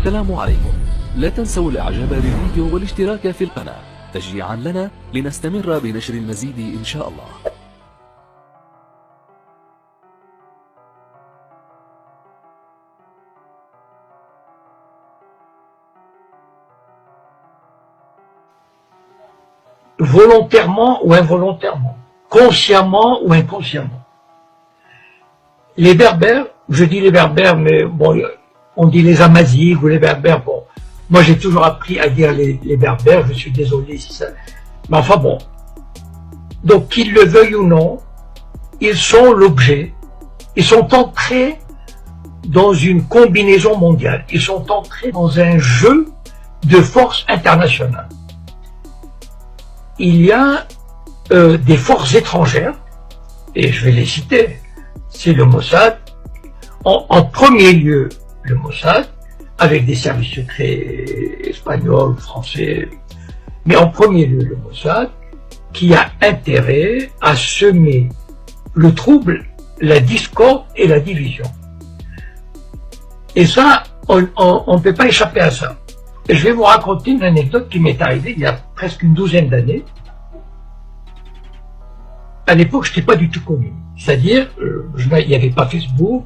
السلام عليكم. لا تنسوا الاعجاب بالفيديو والاشتراك في القناة تشجيعا لنا لنستمر بنشر المزيد ان شاء الله. Volontairement ou involontairement, consciemment ou inconsciemment. Les Berbères, je dis les Berbères, mais bon, on dit les Amazighs ou les Berbères, bon, moi j'ai toujours appris à dire les Berbères, je suis désolé si ça... Mais enfin bon, donc qu'ils le veuillent ou non, ils sont l'objet, ils sont entrés dans une combinaison mondiale, ils sont entrés dans un jeu de force internationale. Il y a des forces étrangères, et je vais les citer, c'est le Mossad, en premier lieu le Mossad, avec des services secrets espagnols, français, mais en premier lieu le Mossad, qui a intérêt à semer le trouble, la discorde et la division. Et ça, on ne peut pas échapper à ça. Et je vais vous raconter une anecdote qui m'est arrivée il y a presque une douzaine d'années. À l'époque, je n'étais pas du tout connu. C'est-à-dire, il n'y avait pas Facebook,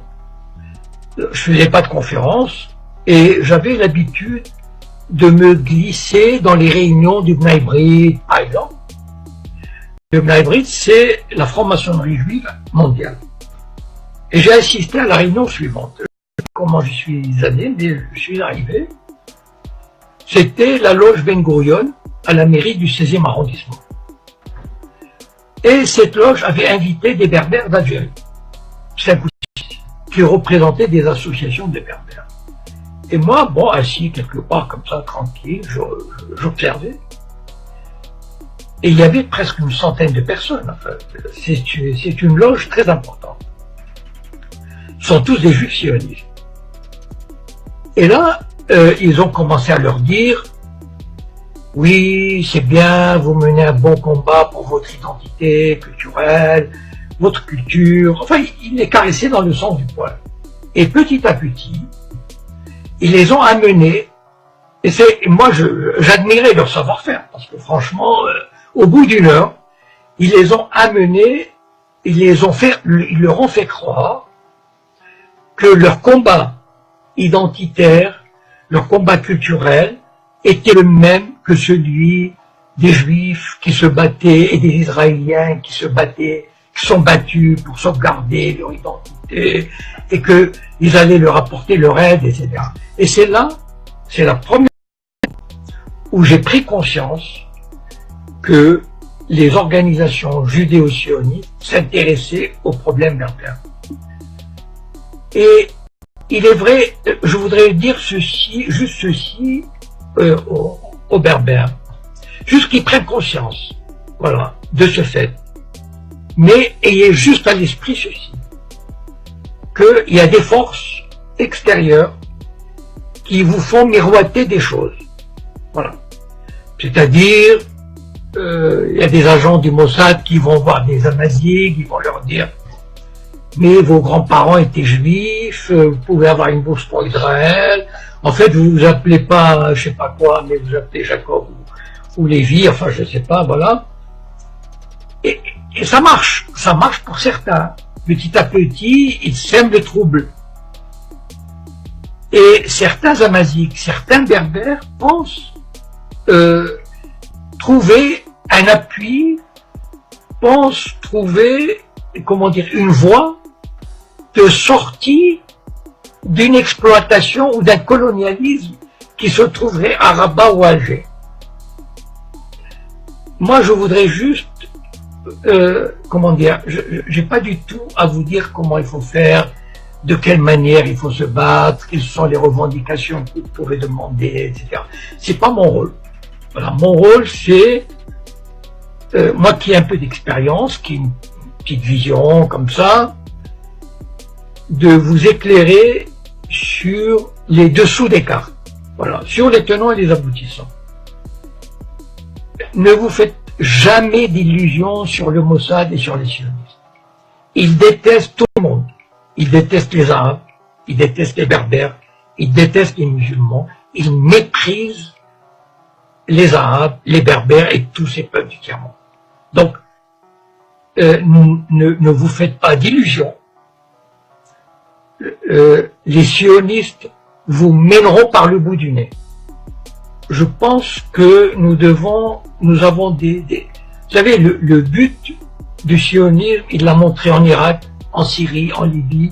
je faisais pas de conférences, et j'avais l'habitude de me glisser dans les réunions du Bnei Brit, par exemple. Le Bnei Brit, c'est la franc-maçonnerie juive mondiale. Et j'ai assisté à la réunion suivante. Je sais pas comment je suis allé, mais je suis arrivé. C'était la loge Ben Gurion à la mairie du 16e arrondissement. Et cette loge avait invité des Berbères d'Algérie, 5 ou 6, qui représentaient des associations de Berbères. Et moi, bon, assis quelque part comme ça, tranquille, j'observais. Et il y avait presque une centaine de personnes. Enfin, c'est une loge très importante. Ce sont tous des juifs sionistes. Et là, ils ont commencé à leur dire « Oui, c'est bien, vous menez un bon combat pour votre identité culturelle, votre culture. » Enfin, ils les caressaient dans le sens du poil. Et petit à petit, ils les ont amenés. Et moi, j'admirais leur savoir-faire, parce que franchement, au bout d'une heure, ils les ont amenés, ils leur ont fait croire que leur combat identitaire, leur combat culturel était le même que celui des Juifs qui se battaient et des Israéliens qui se battaient, qui sont battus pour sauvegarder leur identité et qu'ils allaient leur apporter leur aide, etc. Et c'est là, c'est la première fois où j'ai pris conscience que les organisations judéo-sionistes s'intéressaient aux problèmes berbères. Et il est vrai, je voudrais dire ceci, juste ceci aux Berbères, juste qu'ils prennent conscience, voilà, de ce fait. Mais ayez juste à l'esprit ceci, qu'il y a des forces extérieures qui vous font miroiter des choses, voilà. C'est-à-dire, il y a des agents du Mossad qui vont voir des Amazighs, qui vont leur dire mais vos grands-parents étaient juifs, vous pouvez avoir une bourse pour Israël, en fait vous vous appelez pas je sais pas quoi, mais vous appelez Jacob ou Lévi, enfin je sais pas, voilà. Et ça marche pour certains. Petit à petit, ils sèment le trouble. Et certains Amazighs, certains Berbères pensent trouver un appui, pensent trouver, comment dire, une voie de sortie d'une exploitation ou d'un colonialisme qui se trouverait à Rabat ou à Alger. Moi, je voudrais juste, comment dire, j'ai pas du tout à vous dire comment il faut faire, de quelle manière il faut se battre, quelles sont les revendications que vous pouvez demander, etc. C'est pas mon rôle. Voilà, mon rôle, c'est, moi qui ai un peu d'expérience, qui ai une petite vision comme ça, de vous éclairer sur les dessous des cartes, voilà, sur les tenants et les aboutissants. Ne vous faites jamais d'illusions sur le Mossad et sur les sionistes. Ils détestent tout le monde. Ils détestent les Arabes, ils détestent les Berbères, ils détestent les musulmans, ils méprisent les Arabes, les Berbères et tous ces peuples du tiers-monde. Donc, ne vous faites pas d'illusions. Les sionistes vous mèneront par le bout du nez. Je pense que nous avons vous savez, le but du sionisme, il l'a montré en Irak, en Syrie, en Libye,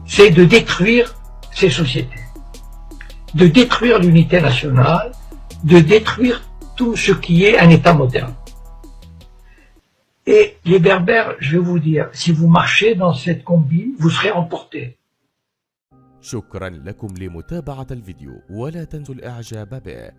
c'est de détruire ces sociétés, de détruire l'unité nationale, de détruire tout ce qui est un État moderne. Et les Berbères, je vais vous dire, si vous marchez dans cette combine, vous serez emportés. شكرا لكم لمتابعة الفيديو، ولا تنسوا الإعجاب به